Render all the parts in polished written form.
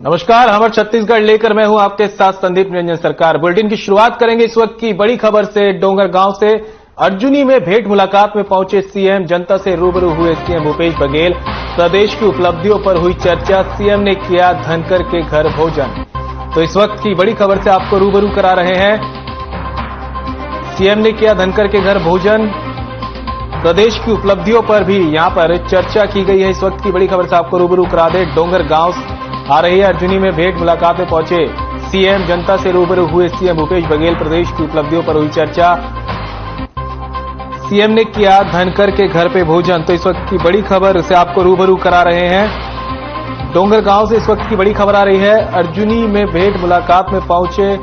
नमस्कार, हमर छत्तीसगढ़ लेकर मैं हूं आपके साथ संदीप निरंजन सरकार। बुलेटिन की शुरुआत करेंगे इस वक्त की बड़ी खबर से। डोंगरगांव से अर्जुनी में भेंट मुलाकात में पहुंचे सीएम, जनता से रूबरू हुए सीएम भूपेश बघेल। प्रदेश की उपलब्धियों पर हुई चर्चा, सीएम ने किया धनकर के घर भोजन। तो इस वक्त की बड़ी खबर से आपको रूबरू करा रहे हैं। सीएम ने किया धनकर के घर भोजन, प्रदेश की उपलब्धियों पर भी यहां पर चर्चा की गई है। इस वक्त की बड़ी खबर से आपको रूबरू करा दे। डोंगरगांव आ रही है अर्जुनी में भेंट मुलाकात में पहुंचे सीएम, जनता से रूबरू हुए सीएम भूपेश बघेल। प्रदेश की उपलब्धियों पर हुई चर्चा, सीएम ने किया धनकर के घर पे भोजन। तो इस वक्त की बड़ी खबर से आपको रूबरू करा रहे हैं। डोंगरगांव से इस वक्त की बड़ी खबर आ रही है। अर्जुनी में भेंट मुलाकात में पहुंचे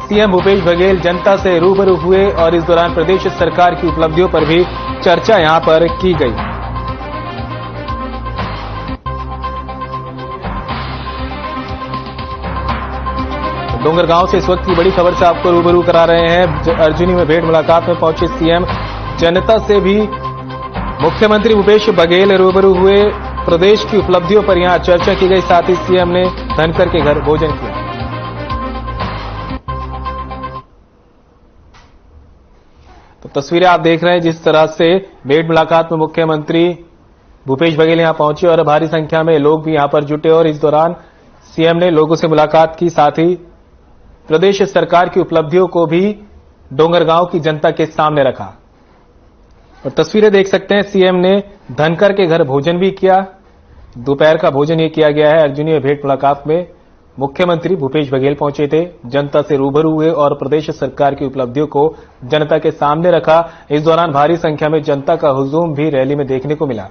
सीएम भूपेश बघेल, जनता से रूबरू हुए और इस दौरान प्रदेश सरकार की उपलब्धियों पर भी चर्चा यहां पर की गई। डोंगरगांव से इस वक्त की बड़ी खबर से आपको रूबरू करा रहे हैं। अर्जुनी में भेंट मुलाकात में पहुंचे सीएम, जनता से भी मुख्यमंत्री भूपेश बघेल रूबरू हुए। प्रदेश की उपलब्धियों पर यहां चर्चा की गई, साथ ही सीएम ने धनकर के घर भोजन किया। तो तस्वीरें आप देख रहे हैं जिस तरह से भेंट मुलाकात में मुख्यमंत्री भूपेश बघेल यहां पहुंचे और भारी संख्या में लोग भी यहां पर जुटे और इस दौरान सीएम ने लोगों से मुलाकात की, साथ ही प्रदेश सरकार की उपलब्धियों को भी डोंगरगांव की जनता के सामने रखा। और तस्वीरें देख सकते हैं, सीएम ने धनकर के घर भोजन भी किया। दोपहर का भोजन ये किया गया है। अर्जुनी में भेंट मुलाकात में मुख्यमंत्री भूपेश बघेल पहुंचे थे, जनता से रूबरू हुए और प्रदेश सरकार की उपलब्धियों को जनता के सामने रखा। इस दौरान भारी संख्या में जनता का हुजूम भी रैली में देखने को मिला।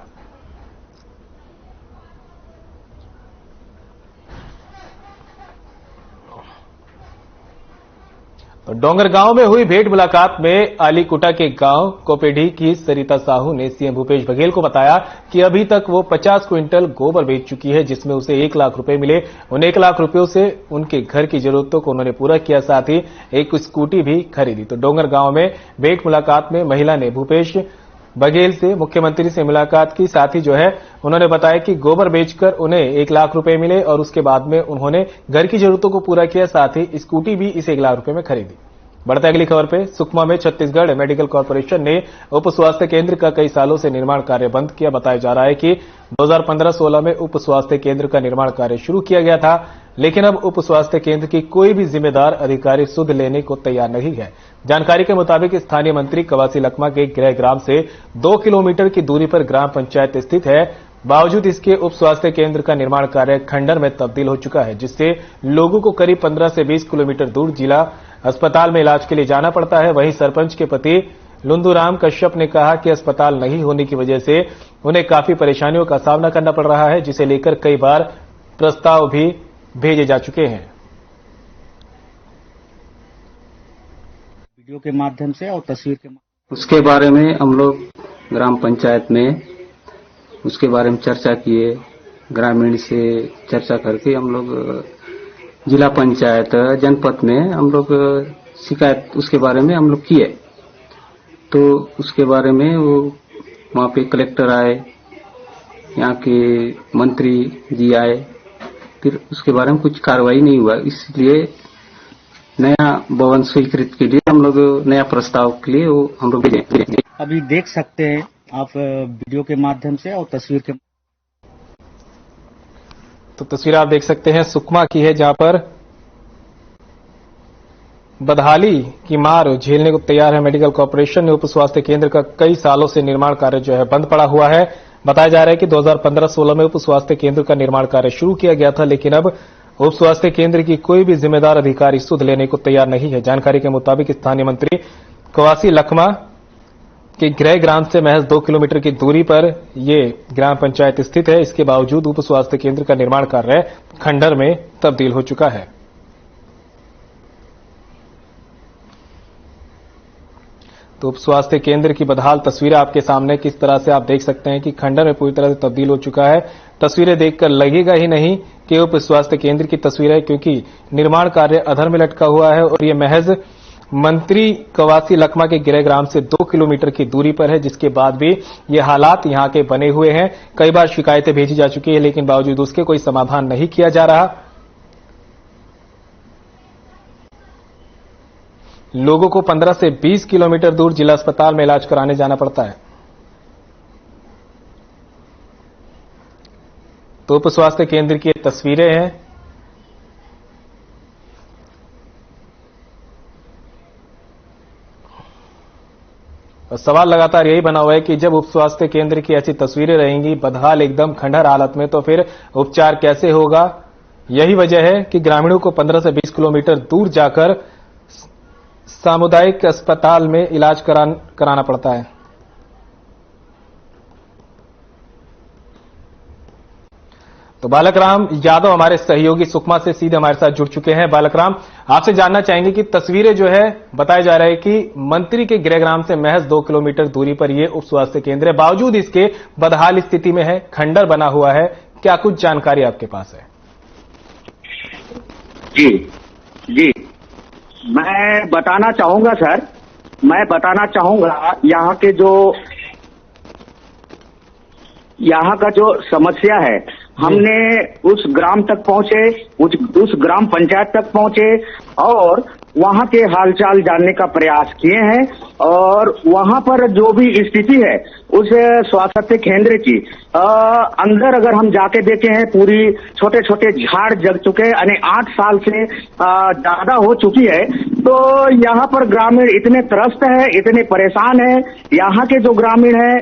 तो डोंगरगांव में हुई भेंट मुलाकात में आलीकुटा के गांव कोपेडी की सरिता साहू ने सीएम भूपेश बघेल को बताया कि अभी तक वो 50 क्विंटल गोबर बेच चुकी है, जिसमें उसे 1 लाख रुपए मिले। उन 1 लाख रुपयों से उनके घर की जरूरतों को उन्होंने पूरा किया, साथ ही एक स्कूटी भी खरीदी। तो डोंगरगांव में भेंट मुलाकात में महिला ने भूपेश बघेल से, मुख्यमंत्री से मुलाकात की, साथ ही उन्होंने बताया कि गोबर बेचकर उन्हें 1 लाख रुपए मिले और उसके बाद में उन्होंने घर की जरूरतों को पूरा किया, साथ ही स्कूटी भी इस 1 लाख रुपए में खरीदी। बढ़ते अगली खबर पे। सुकमा में छत्तीसगढ़ मेडिकल कॉर्पोरेशन ने उप स्वास्थ्य केंद्र का कई सालों से निर्माण कार्य बंद किया। बताया जा रहा है कि 2015-16 में उप स्वास्थ्य केंद्र का निर्माण कार्य शुरू किया गया था, लेकिन अब उप स्वास्थ्य केंद्र की कोई भी जिम्मेदार अधिकारी सुध लेने को तैयार नहीं है। जानकारी के मुताबिक स्थानीय मंत्री कवासी लखमा के गृह ग्राम से 2 किलोमीटर की दूरी पर ग्राम पंचायत स्थित है। बावजूद इसके उप स्वास्थ्य केंद्र का निर्माण कार्य खंडर में तब्दील हो चुका है, जिससे लोगों को करीब 15 से 20 किलोमीटर दूर जिला अस्पताल में इलाज के लिए जाना पड़ता है। वहीं सरपंच के पति लुंदूराम कश्यप ने कहा कि अस्पताल नहीं होने की वजह से उन्हें काफी परेशानियों का सामना करना पड़ रहा है, जिसे लेकर कई बार प्रस्ताव भी भेजे जा चुके हैं। वीडियो के माध्यम से और तस्वीर के उसके बारे में हम लोग ग्राम पंचायत में उसके बारे में चर्चा किए। ग्रामीण से चर्चा करके हम लोग जिला पंचायत जनपद में हम लोग शिकायत उसके बारे में हम लोग किए। तो उसके बारे में वो वहाँ पे कलेक्टर आए, यहाँ के मंत्री जी आए, फिर उसके बारे में कुछ कार्रवाई नहीं हुआ। इसलिए नया भवन स्वीकृत के लिए हम लोग नया प्रस्ताव के लिए वो हम लोग भेजे। अभी देख सकते हैं आप वीडियो के माध्यम से और तस्वीर के। तो तस्वीर आप देख सकते हैं सुकमा की है, जहां पर बदहाली की मार झेलने को तैयार है मेडिकल कॉर्पोरेशन ने। उप स्वास्थ्य केंद्र का कई सालों से निर्माण कार्य बंद पड़ा हुआ है। बताया जा रहा है कि 2015-16 में उप स्वास्थ्य केंद्र का निर्माण कार्य शुरू किया गया था, लेकिन अब उप स्वास्थ्य केंद्र की कोई भी जिम्मेदार अधिकारी सुध लेने को तैयार नहीं है। जानकारी के मुताबिक स्थानीय मंत्री कवासी लखमा के गृह ग्राम से महज 2 किलोमीटर की दूरी पर ये ग्राम पंचायत स्थित है। इसके बावजूद उप स्वास्थ्य केंद्र का निर्माण कार्य खंडर में तब्दील हो चुका है। तो उप स्वास्थ्य केंद्र की बदहाल तस्वीरें आपके सामने किस तरह से आप देख सकते हैं कि खंडर में पूरी तरह से तब्दील हो चुका है। तस्वीरें देखकर लगेगा ही नहीं कि उप स्वास्थ्य केंद्र की तस्वीर है, क्योंकि निर्माण कार्य अधर में लटका हुआ है और यह महज मंत्री कवासी लखमा के गृह ग्राम से 2 किलोमीटर की दूरी पर है, जिसके बाद भी ये हालात यहां के बने हुए हैं। कई बार शिकायतें भेजी जा चुकी है, लेकिन बावजूद उसके कोई समाधान नहीं किया जा रहा। लोगों को 15 से 20 किलोमीटर दूर जिला अस्पताल में इलाज कराने जाना पड़ता है। तो उप स्वास्थ्य केंद्र की तस्वीरें हैं। और सवाल लगातार यही बना हुआ है कि जब उप स्वास्थ्य केंद्र की ऐसी तस्वीरें रहेंगी, बदहाल एकदम खंडहर हालत में, तो फिर उपचार कैसे होगा। यही वजह है कि ग्रामीणों को 15 से 20 किलोमीटर दूर जाकर सामुदायिक अस्पताल में इलाज कराना पड़ता है। तो बालकराम यादव हमारे सहयोगी सुकमा से सीधे हमारे साथ जुड़ चुके हैं। बालकराम, आपसे जानना चाहेंगे कि तस्वीरें जो है बताया जा रहा है कि मंत्री के गृहग्राम से महज 2 किलोमीटर दूरी पर यह उप स्वास्थ्य केंद्र है, बावजूद इसके बदहाल स्थिति में है, खंडर बना हुआ है। क्या कुछ जानकारी आपके पास है? जी मैं बताना चाहूंगा सर, मैं बताना चाहूंगा यहाँ का जो समस्या है, हमने उस ग्राम तक पहुंचे, उस ग्राम पंचायत तक पहुंचे और वहां के हालचाल जानने का प्रयास किए हैं। और वहां पर जो भी स्थिति है उस स्वास्थ्य केंद्र की अंदर अगर हम जाके देखे हैं, पूरी छोटे छोटे झाड़ जग चुके हैं, यानी 8 साल से ज्यादा हो चुकी है। तो यहाँ पर ग्रामीण इतने त्रस्त है, इतने परेशान है। यहाँ के जो ग्रामीण है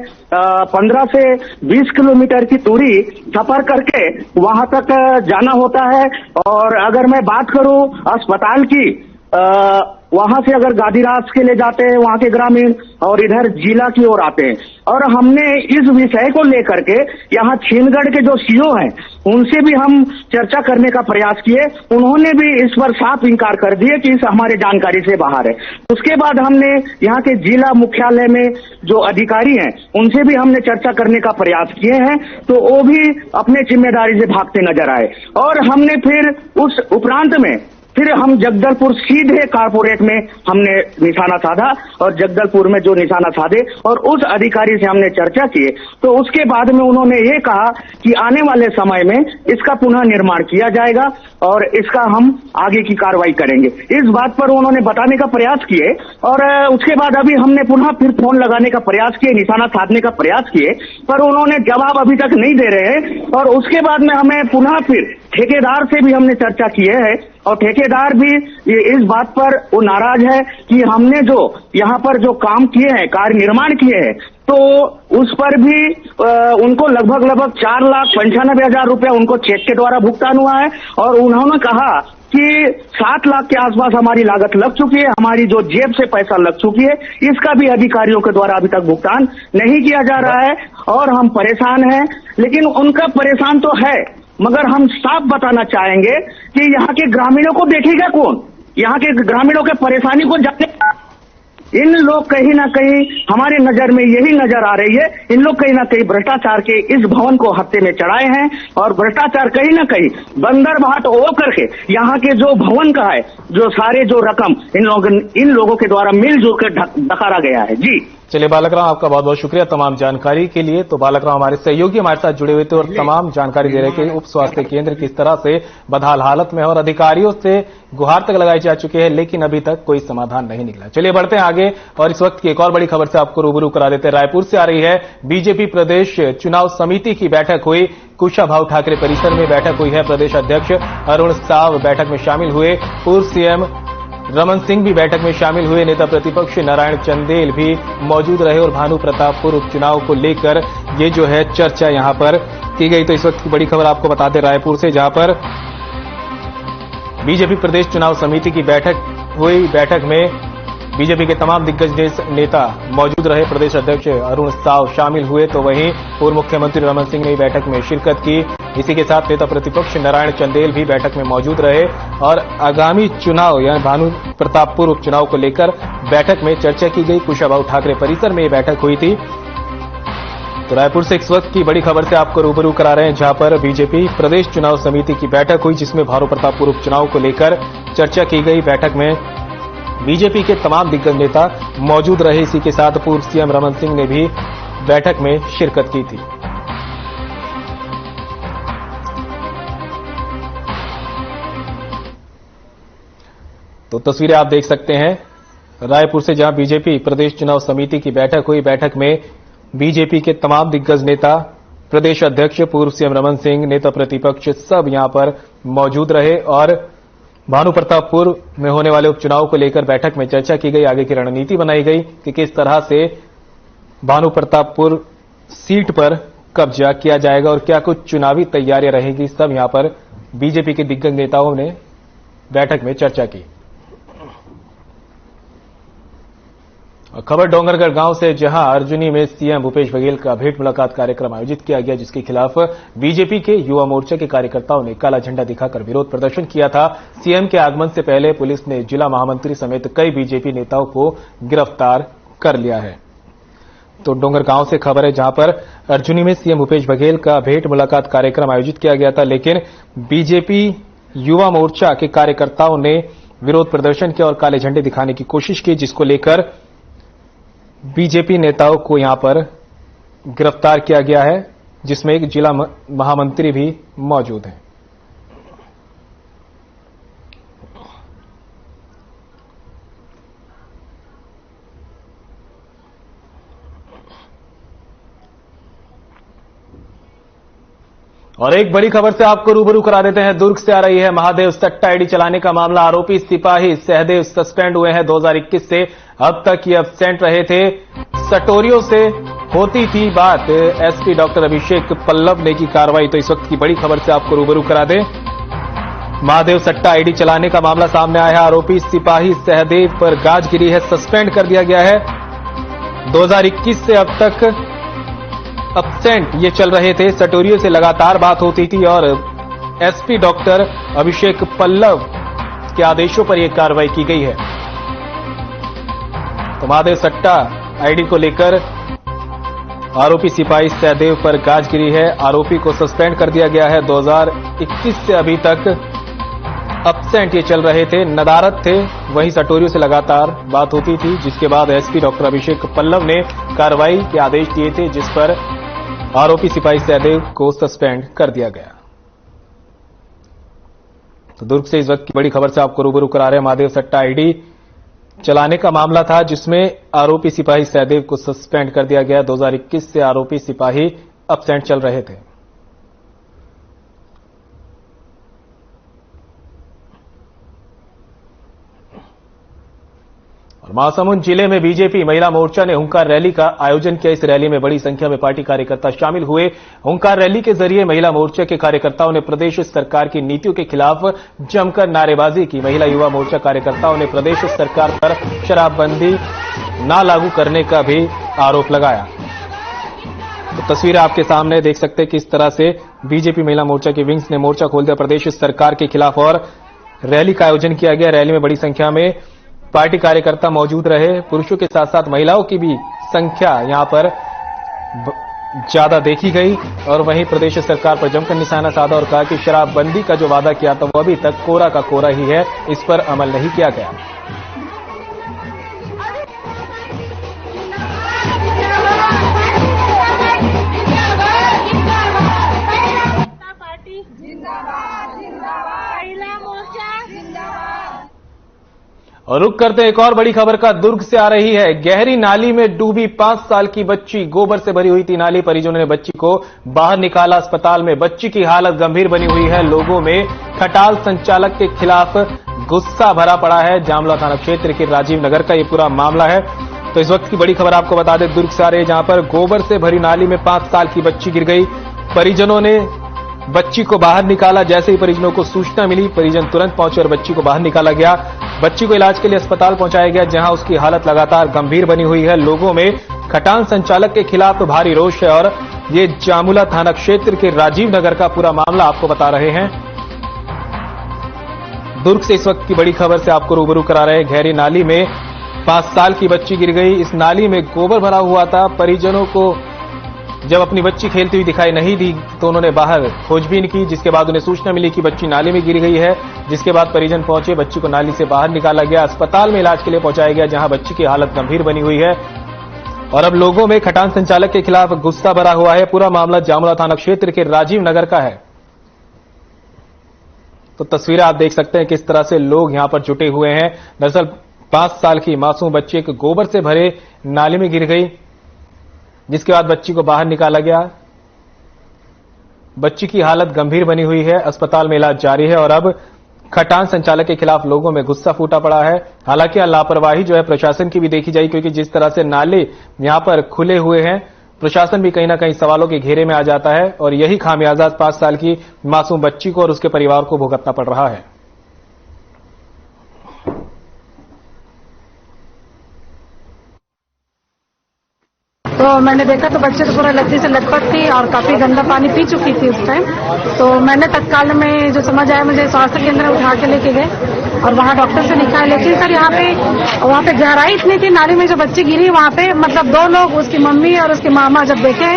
15 से 20 किलोमीटर की दूरी सफर करके वहां तक जाना होता है। और अगर मैं बात करूं अस्पताल की, वहां से अगर गादीरास के लिए जाते हैं वहां के ग्रामीण, और इधर जिला की ओर आते हैं। और हमने इस विषय को लेकर के यहाँ छीनगढ़ के जो सीओ हैं उनसे भी हम चर्चा करने का प्रयास किए। उन्होंने भी इस पर साफ इंकार कर दिए कि इस हमारे जानकारी से बाहर है। उसके बाद हमने यहाँ के जिला मुख्यालय में जो अधिकारी हैं उनसे भी हमने चर्चा करने का प्रयास किए हैं, तो वो भी अपने जिम्मेदारी से भागते नजर आए। और हमने फिर उस उपरांत में फिर हम जगदलपुर सीधे कारपोरेट में हमने निशाना साधा, और जगदलपुर में जो निशाना साधे और उस अधिकारी से हमने चर्चा की, तो उसके बाद में उन्होंने ये कहा कि आने वाले समय में इसका पुनः निर्माण किया जाएगा और इसका हम आगे की कार्रवाई करेंगे। इस बात पर उन्होंने बताने का प्रयास किए। और उसके बाद अभी हमने पुनः फिर फोन लगाने का प्रयास किए, निशाना साधने का प्रयास किए, पर उन्होंने जवाब अभी तक नहीं दे रहे हैं। और उसके बाद में हमें पुनः फिर ठेकेदार से भी हमने चर्चा किए है, और ठेकेदार भी इस बात पर वो नाराज है कि हमने जो यहाँ पर जो काम किए हैं, कार्य निर्माण किए हैं, तो उस पर भी उनको लगभग 4,95,000 रुपया उनको चेक के द्वारा भुगतान हुआ है। और उन्होंने कहा कि 7 लाख के आसपास हमारी लागत लग चुकी है, हमारी जो जेब से पैसा लग चुकी है, इसका भी अधिकारियों के द्वारा अभी तक भुगतान नहीं किया जा रहा है। और हम परेशान हैं, लेकिन उनका परेशान तो है, मगर हम साफ बताना चाहेंगे कि यहाँ के ग्रामीणों को देखेगा कौन? यहाँ के ग्रामीणों के परेशानी को जाने, इन लोग कहीं ना कहीं हमारे नजर में यही नजर आ रही है, इन लोग कहीं ना कहीं भ्रष्टाचार के इस भवन को हत्थे में चढ़ाए हैं। और भ्रष्टाचार कहीं ना कहीं बंदर भाट हो करके यहाँ के जो भवन का है, जो सारे जो रकम इन लोगों के द्वारा मिलजुल कर डकारा गया है। जी चलिए बालकराम, आपका बहुत बहुत शुक्रिया तमाम जानकारी के लिए। तो बालकराम हमारे सहयोगी हमारे साथ जुड़े हुए थे और तमाम जानकारी दे रहे कि उप स्वास्थ्य केंद्र किस तरह से बदहाल हालत में है और अधिकारियों से गुहार तक लगाई जा चुकी है, लेकिन अभी तक कोई समाधान नहीं निकला। चलिए बढ़ते हैं आगे और इस वक्त की एक और बड़ी खबर से आपको रूबरू करा देते हैं। रायपुर से आ रही है बीजेपी प्रदेश चुनाव समिति की बैठक हुई, कुशाभाऊ ठाकरे परिसर में बैठक हुई है। प्रदेश अध्यक्ष अरुण साव बैठक में शामिल हुए, पूर्व सीएम रमन सिंह भी बैठक में शामिल हुए, नेता प्रतिपक्ष नारायण चंदेल भी मौजूद रहे और भानु प्रतापपुर उपचुनाव को लेकर ये जो है चर्चा यहां पर की गई। तो इस वक्त की बड़ी खबर आपको बता दें रायपुर से, जहां पर बीजेपी प्रदेश चुनाव समिति की बैठक हुई। बैठक में बीजेपी के तमाम दिग्गज नेता मौजूद रहे, प्रदेश अध्यक्ष अरुण साव शामिल हुए, तो वहीं पूर्व मुख्यमंत्री रमन सिंह ने बैठक में शिरकत की। इसी के साथ नेता प्रतिपक्ष नारायण चंदेल भी बैठक में मौजूद रहे और आगामी चुनाव यानी भानु प्रतापपुर उपचुनाव को लेकर बैठक में चर्चा की गई। कुशाभाऊ ठाकरे परिसर में ये बैठक हुई थी। तो रायपुर से इस वक्त की बड़ी खबर से आपको रूबरू करा रहे हैं, जहां पर बीजेपी प्रदेश चुनाव समिति की बैठक हुई, जिसमें भानु प्रतापपुर उपचुनाव को लेकर चर्चा की गई। बैठक में बीजेपी के तमाम दिग्गज नेता मौजूद रहे। इसी के साथ पूर्व सीएम रमन सिंह ने भी बैठक में शिरकत की थी। तो तस्वीरें आप देख सकते हैं रायपुर से जहां बीजेपी प्रदेश चुनाव समिति की बैठक हुई। बैठक में बीजेपी के तमाम दिग्गज नेता, प्रदेश अध्यक्ष, पूर्व सीएम रमन सिंह, नेता प्रतिपक्ष सब यहां पर मौजूद रहे और भानुप्रतापपुर में होने वाले उपचुनाव को लेकर बैठक में चर्चा की गई। आगे की रणनीति बनाई गई कि किस तरह से भानुप्रतापपुर सीट पर कब्जा किया जाएगा और क्या कुछ चुनावी तैयारियां रहेगी। सब यहां पर बीजेपी के दिग्गज नेताओं ने बैठक में चर्चा की। खबर डोंगरगढ़ गांव से, जहां अर्जुनी में सीएम भूपेश बघेल का भेंट मुलाकात कार्यक्रम आयोजित किया गया, जिसके खिलाफ बीजेपी के युवा मोर्चा के कार्यकर्ताओं ने काला झंडा दिखाकर विरोध प्रदर्शन किया था। सीएम के आगमन से पहले पुलिस ने जिला महामंत्री समेत कई बीजेपी नेताओं को गिरफ्तार कर लिया है। तो डोंगर गांव से खबर है, जहां पर अर्जुनी में सीएम भूपेश बघेल का भेंट मुलाकात कार्यक्रम आयोजित किया गया था, लेकिन बीजेपी युवा मोर्चा के कार्यकर्ताओं ने विरोध प्रदर्शन किया और काले झंडे दिखाने की कोशिश की, जिसको लेकर बीजेपी नेताओं को यहां पर गिरफ्तार किया गया है, जिसमें एक जिला महामंत्री भी मौजूद हैं। और एक बड़ी खबर से आपको रूबरू करा देते हैं। दुर्ग से आ रही है महादेव सट्टा आईडी चलाने का मामला। आरोपी सिपाही सहदेव सस्पेंड हुए हैं 2021 से। अब तक ये एब्सेंट रहे थे। सटोरियों से होती थी बात। एसपी डॉक्टर अभिषेक पल्लव ने की कार्रवाई। तो इस वक्त की बड़ी खबर से आपको रूबरू करा दें। महादेव सट्टा आईडी चलाने का मामला सामने आया है। आरोपी सिपाही सहदेव पर गाज गिरी है, सस्पेंड कर दिया गया है। 2021 से अब तक एब्सेंट ये चल रहे थे। सटोरियों से लगातार बात होती थी और एसपी डॉक्टर अभिषेक पल्लव के आदेशों पर यह कार्रवाई की गई है। तो महादेव सट्टा आईडी को लेकर आरोपी सिपाही सहदेव पर गाज गिरी है। आरोपी को सस्पेंड कर दिया गया है। 2021 से अभी तक एब्सेंट ये चल रहे थे, नदारद थे। वहीं सटोरियों से लगातार बात होती थी, जिसके बाद एसपी डॉक्टर अभिषेक पल्लव ने कार्रवाई के आदेश दिए थे, जिस पर आरोपी सिपाही सहदेव को सस्पेंड कर दिया गया। तो दुर्ग से इस वक्त की बड़ी खबर से आपको रूबरू करा रहे हैं। महादेव सट्टा आईडी चलाने का मामला था, जिसमें आरोपी सिपाही सहदेव को सस्पेंड कर दिया गया। 2021 से आरोपी सिपाही एब्सेंट चल रहे थे। महासमुंद जिले में बीजेपी महिला मोर्चा ने हुंकार रैली का आयोजन किया। इस रैली में बड़ी संख्या में पार्टी कार्यकर्ता शामिल हुए। हुंकार रैली के जरिए महिला मोर्चा के कार्यकर्ताओं ने प्रदेश सरकार की नीतियों के खिलाफ जमकर नारेबाजी की। महिला युवा मोर्चा कार्यकर्ताओं ने प्रदेश सरकार पर शराबबंदी न लागू करने का भी आरोप लगाया। तो तस्वीर आपके सामने देख सकते हैं किस तरह से बीजेपी महिला मोर्चा के विंग्स ने मोर्चा खोल दिया प्रदेश सरकार के खिलाफ और रैली का आयोजन किया गया। रैली में बड़ी संख्या में पार्टी कार्यकर्ता मौजूद रहे। पुरुषों के साथ साथ महिलाओं की भी संख्या यहां पर ज्यादा देखी गई और वहीं प्रदेश सरकार पर जमकर निशाना साधा और कहा कि शराबबंदी का जो वादा किया था वो अभी तक कोरा का कोरा ही है, इस पर अमल नहीं किया गया। और रुक करते एक और बड़ी खबर का। दुर्ग से आ रही है। गहरी नाली में डूबी 5 साल की बच्ची। गोबर से भरी हुई थी नाली। परिजनों ने बच्ची को बाहर निकाला। अस्पताल में बच्ची की हालत गंभीर बनी हुई है। लोगों में खटाल संचालक के खिलाफ गुस्सा भरा पड़ा है। जामला थाना क्षेत्र के राजीव नगर का ये पूरा मामला है। तो इस वक्त की बड़ी खबर आपको बता दें, दुर्ग से आ रही है, जहां पर गोबर से भरी नाली में 5 साल की बच्ची गिर गई। परिजनों ने बच्ची को बाहर निकाला। जैसे ही परिजनों को सूचना मिली, परिजन तुरंत पहुंचे और बच्ची को बाहर निकाला गया। बच्ची को इलाज के लिए अस्पताल पहुंचाया गया, जहां उसकी हालत लगातार गंभीर बनी हुई है। लोगों में खटाल संचालक के खिलाफ भारी रोष है और ये जामुला थाना क्षेत्र के राजीव नगर का पूरा मामला आपको बता रहे हैं। दुर्ग से इस वक्त की बड़ी खबर से आपको रूबरू करा रहे हैं। गहरी नाली में 5 साल की बच्ची गिर गई। इस नाली में गोबर भरा हुआ था। परिजनों को जब अपनी बच्ची खेलती हुई दिखाई नहीं दी तो उन्होंने बाहर खोजबीन की, जिसके बाद उन्हें सूचना मिली कि बच्ची नाली में गिर गई है। जिसके बाद परिजन पहुंचे, बच्ची को नाली से बाहर निकाला गया, अस्पताल में इलाज के लिए पहुंचाया गया, जहां बच्ची की हालत गंभीर बनी हुई है। और अब लोगों में खटाल संचालक के खिलाफ गुस्सा भरा हुआ है। पूरा मामला जामुला थाना क्षेत्र के राजीव नगर का है। तो तस्वीरें आप देख सकते हैं किस तरह से लोग यहां पर जुटे हुए हैं। दरअसल 5 साल की मासूम बच्ची एक गोबर से भरे नाले में गिर गई, जिसके बाद बच्ची को बाहर निकाला गया। बच्ची की हालत गंभीर बनी हुई है, अस्पताल में इलाज जारी है और अब खटान संचालक के खिलाफ लोगों में गुस्सा फूटा पड़ा है। हालांकि लापरवाही जो है प्रशासन की भी देखी जाएगी, क्योंकि जिस तरह से नाले यहां पर खुले हुए हैं, प्रशासन भी कहीं ना कहीं सवालों के घेरे में आ जाता है और यही खामियाजा 5 साल की मासूम बच्ची को और उसके परिवार को भुगतना पड़ रहा है। तो मैंने देखा तो बच्चे तो पूरा लत्ती से लटपट थी और काफी गंदा पानी पी चुकी थी उस टाइम। तो मैंने तत्काल में जो समझ आया, मुझे स्वास्थ्य केंद्र में उठा के लेके गए और वहाँ डॉक्टर से दिखाया। लेकिन सर वहाँ पे गहराई इतनी थी नाली में जो बच्ची गिरी, वहाँ पे मतलब 2 लोग, उसकी मम्मी और उसके मामा जब देखे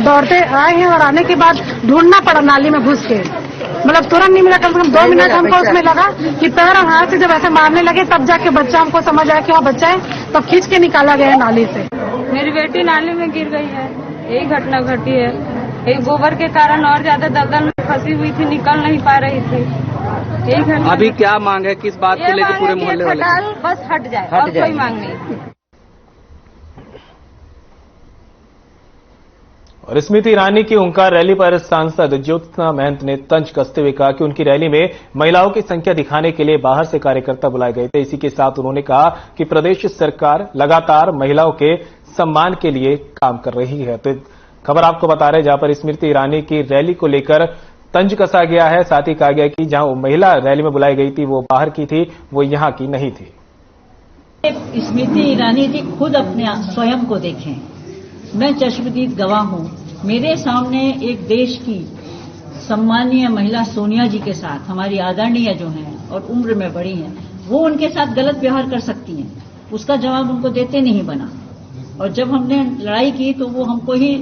दौड़ते आए हैं और आने के बाद ढूंढना पड़ा नाली में घुस के, मतलब तुरंत नहीं मिला। कम से कम 2 मिनट हमको उसमें लगा कि पैर और हाथ से जब ऐसे मारने लगे तब जाके बच्चा हमको समझ आया कि वहाँ बच्चा है, तब खींच के निकाला गया है नाली से। मेरी बेटी नाली में गिर गई है, यही घटना घटी है। एक गोबर के कारण और ज्यादा दलदल में फंसी हुई थी, निकल नहीं पा रही थी। यही घटना। अभी क्या मांग है, किस बात को लेकर पूरे मोहल्ले वाले? बस हट जाए, और कोई मांग नहीं। और स्मृति ईरानी की ओंकार रैली पर सांसद ज्योत्सना महंत ने तंज कसते हुए कहा कि उनकी रैली में महिलाओं की संख्या दिखाने के लिए बाहर से कार्यकर्ता बुलाए गए थे। इसी के साथ उन्होंने कहा कि प्रदेश सरकार लगातार महिलाओं के सम्मान के लिए काम कर रही है। तो खबर आपको बता रहे हैं, जहां पर स्मृति ईरानी की रैली को लेकर तंज कसा गया है। साथ ही कहा गया कि जहां वो महिला रैली में बुलाई गई थी वो बाहर की थी, वो यहां की नहीं थी। स्मृति ईरानी जी खुद अपने स्वयं को देखें। मैं चश्मदीद गवाह हूं। मेरे सामने एक देश की सम्मानीय महिला सोनिया जी के साथ, हमारी आदरणीय जो हैं और उम्र में बड़ी हैं, वो उनके साथ गलत व्यवहार कर सकती हैं, उसका जवाब उनको देते नहीं बना। और जब हमने लड़ाई की तो वो हमको ही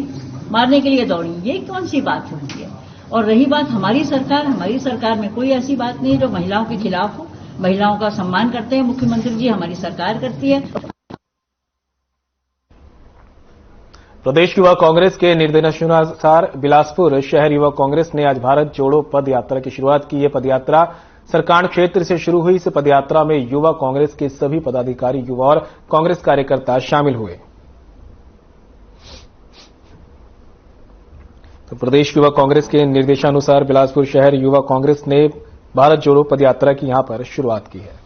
मारने के लिए दौड़ी। ये कौन सी बात होती है? और रही बात हमारी सरकार में कोई ऐसी बात नहीं जो महिलाओं के खिलाफ हो। महिलाओं का सम्मान करते हैं मुख्यमंत्री जी, हमारी सरकार करती है। प्रदेश युवा कांग्रेस के निर्देशानुसार बिलासपुर शहर युवा कांग्रेस ने आज भारत जोड़ो पद यात्रा की शुरुआत की। यह पदयात्रा सरकांड क्षेत्र से शुरू हुई। इस पदयात्रा में युवा कांग्रेस के सभी पदाधिकारी, युवा और कांग्रेस कार्यकर्ता शामिल हुए। तो प्रदेश युवा कांग्रेस के निर्देशानुसार बिलासपुर शहर युवा कांग्रेस ने भारत जोड़ो पदयात्रा की यहां पर शुरुआत की है।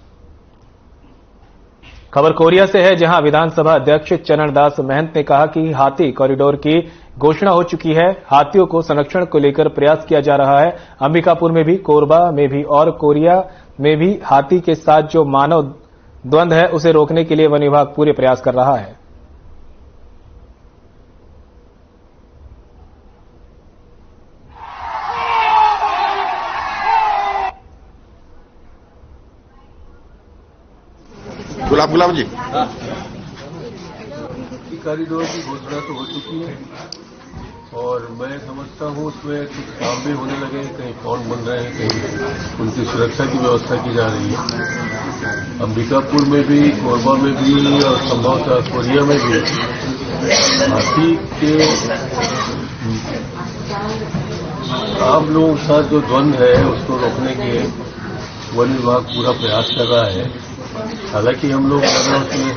खबर कोरिया से है, जहां विधानसभा अध्यक्ष चरणदास महंत ने कहा कि हाथी कॉरिडोर की घोषणा हो चुकी है। हाथियों को संरक्षण को लेकर प्रयास किया जा रहा है। अंबिकापुर में भी, कोरबा में भी और कोरिया में भी हाथी के साथ जो मानव द्वंद्व है उसे रोकने के लिए वन विभाग पूरे प्रयास कर रहा है। गुलाब जी, कॉरिडोर की घोषणा तो हो चुकी है और मैं समझता हूं उसमें कुछ काम भी होने लगे। कहीं पॉइंट बन रहे हैं, कहीं उनकी सुरक्षा की व्यवस्था की जा रही है। अंबिकापुर में भी, कोरबा में भी और संभवतः कोरिया में भी हाथी के आम लोगों के साथ जो द्वंद्व है उसको रोकने के वन विभाग पूरा प्रयास कर रहा है। हालांकि हम लोग ज्यादा उसमें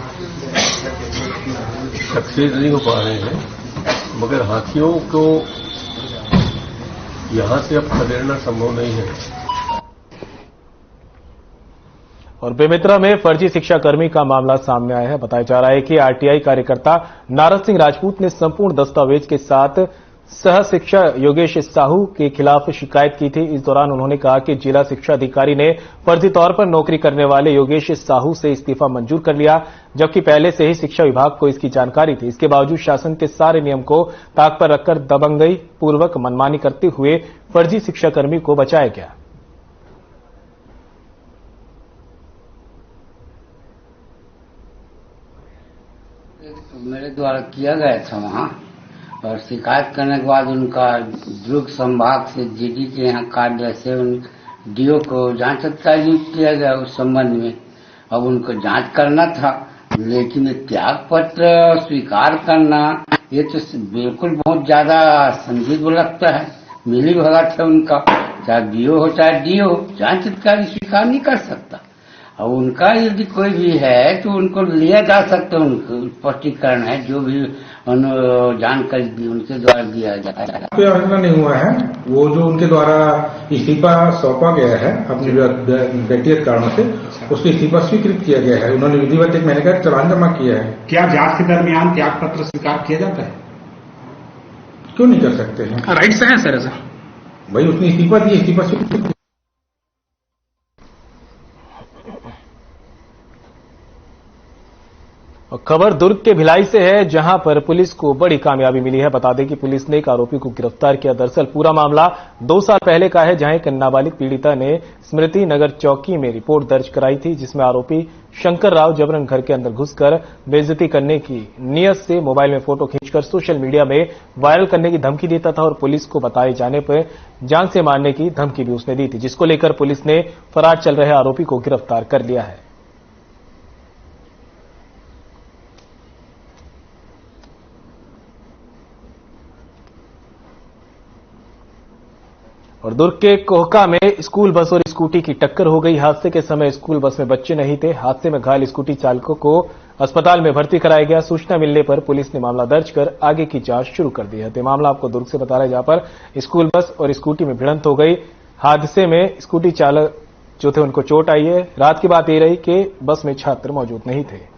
सक्सेस नहीं हो पा रहे हैं, मगर हाथियों को यहां से अब खदेड़ना संभव नहीं है। और बेमेतरा में फर्जी शिक्षाकर्मी का मामला सामने आया है। बताया जा रहा है कि आरटीआई कार्यकर्ता नारद सिंह राजपूत ने संपूर्ण दस्तावेज के साथ सह शिक्षा योगेश साहू के खिलाफ शिकायत की थी। इस दौरान उन्होंने कहा कि जिला शिक्षा अधिकारी ने फर्जी तौर पर नौकरी करने वाले योगेश साहू से इस्तीफा मंजूर कर लिया, जबकि पहले से ही शिक्षा विभाग को इसकी जानकारी थी। इसके बावजूद शासन के सारे नियम को ताक पर रखकर दबंगई पूर्वक मनमानी करते हुए फर्जी शिक्षाकर्मी को बचाया गया। मेरे द्वारा किया गया था वहाँ, और शिकायत करने के बाद उनका दुर्ग संभाग से जीडी के यहाँ कार्य से डीओ को जांच अधिकारी नियुक्त किया गया उस संबंध में। अब उनको जांच करना था, लेकिन त्याग पत्र स्वीकार करना ये तो बिल्कुल बहुत ज्यादा संदिग्ध लगता है। मिली भगत है उनका, चाहे डीओ हो चाहे डीओ, जांच अधिकारी स्वीकार नहीं कर सकता। और उनका यदि कोई भी है तो उनको लिया जा सकता है, उनको स्पष्टीकरण है जो भी जानकारी दी उनके द्वारा दिया जाता है। कोई आवेदन नहीं हुआ है, वो जो उनके द्वारा इस्तीफा सौंपा गया है अपने व्यक्तिगत कारणों से, उसको इस्तीफा स्वीकृत किया गया है। उन्होंने विधिवत 1 महीने का चालान जमा किया है। क्या जांच के दरमियान त्याग पत्र स्वीकार किया जाता है? क्यों नहीं कर सकते हैं? राइट्स है सर ऐसा। भाई उसने इस्तीफा दिया, इस्तीफा स्वीकृत। खबर दुर्ग के भिलाई से है, जहां पर पुलिस को बड़ी कामयाबी मिली है। बता दें कि पुलिस ने एक आरोपी को गिरफ्तार किया। दरअसल पूरा मामला 2 साल पहले का है, जहां एक नाबालिग पीड़िता ने स्मृति नगर चौकी में रिपोर्ट दर्ज कराई थी, जिसमें आरोपी शंकर राव जबरन घर के अंदर घुसकर बेइज्जती करने की नियत से मोबाइल में फोटो खींचकर सोशल मीडिया में वायरल करने की धमकी देता था और पुलिस को बताए जाने पर जान से मारने की धमकी भी उसने दी थी, जिसको लेकर पुलिस ने फरार चल रहे आरोपी को गिरफ्तार कर लिया है। और दुर्ग के कोहका में स्कूल बस और स्कूटी की टक्कर हो गई। हादसे के समय स्कूल बस में बच्चे नहीं थे। हादसे में घायल स्कूटी चालकों को अस्पताल में भर्ती कराया गया। सूचना मिलने पर पुलिस ने मामला दर्ज कर आगे की जांच शुरू कर दी है। तो मामला आपको दुर्ग से बता रहे, जहां पर स्कूल बस और स्कूटी में भिड़ंत हो गई। हादसे में स्कूटी चालक जो थे उनको चोट आई है। रात की बात यह रही कि बस में छात्र मौजूद नहीं थे।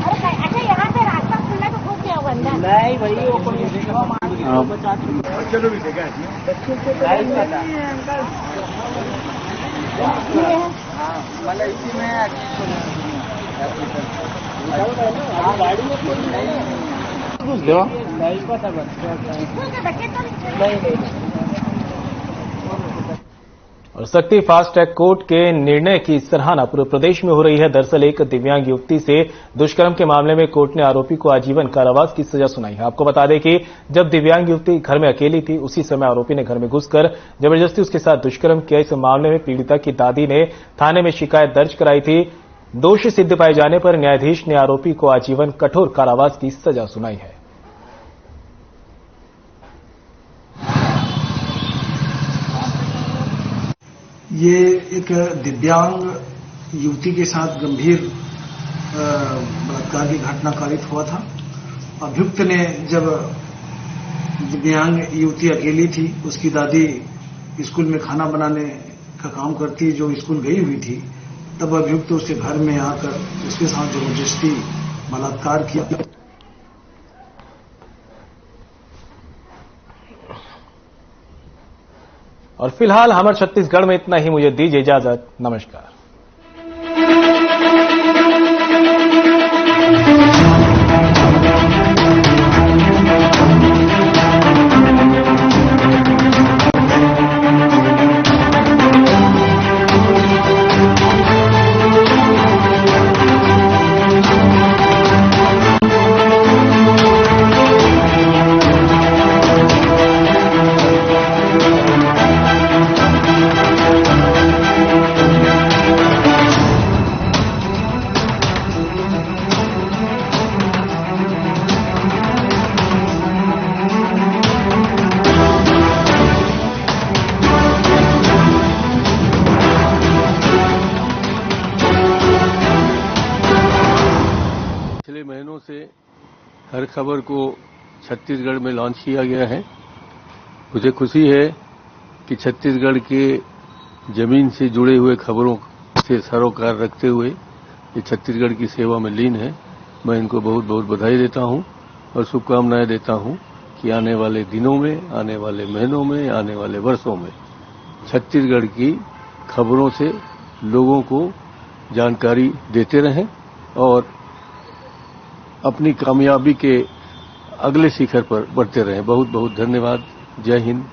अच्छा यहाँ पे रास्ता खुला तो खूब क्या हुआ नहीं भाई वो चलो भी देखा मतलब इसी में गाड़ी में कोई नहीं। और शक्ति फास्ट ट्रैक कोर्ट के निर्णय की सराहना पूरे प्रदेश में हो रही है। दरअसल एक दिव्यांग युवती से दुष्कर्म के मामले में कोर्ट ने आरोपी को आजीवन कारावास की सजा सुनाई है। आपको बता दें कि जब दिव्यांग युवती घर में अकेली थी, उसी समय आरोपी ने घर में घुसकर जबरदस्ती उसके साथ दुष्कर्म किया। इस मामले में पीड़िता की दादी ने थाने में शिकायत दर्ज कराई थी। दोषी सिद्ध पाए जाने पर न्यायाधीश ने आरोपी को आजीवन कठोर कारावास की सजा सुनाई है। ये एक दिव्यांग युवती के साथ गंभीर बलात्कार की घटना कारित हुआ था। अभियुक्त ने जब दिव्यांग युवती अकेली थी, उसकी दादी स्कूल में खाना बनाने का काम करती जो स्कूल गई हुई थी, तब अभियुक्त उसके घर में आकर उसके साथ जबरदस्ती बलात्कार किया। और फिलहाल हमारे छत्तीसगढ़ में इतना ही। मुझे दीजिए इजाजत। नमस्कार। महीनों से हर खबर को छत्तीसगढ़ में लॉन्च किया गया है। मुझे खुशी है कि छत्तीसगढ़ के जमीन से जुड़े हुए खबरों से सरोकार रखते हुए ये छत्तीसगढ़ की सेवा में लीन है। मैं इनको बहुत बहुत बधाई देता हूं और शुभकामनाएं देता हूं कि आने वाले दिनों में, आने वाले महीनों में, आने वाले वर्षों में छत्तीसगढ़ की खबरों से लोगों को जानकारी देते रहें और अपनी कामयाबी के अगले शिखर पर बढ़ते रहें। बहुत बहुत धन्यवाद। जय हिंद।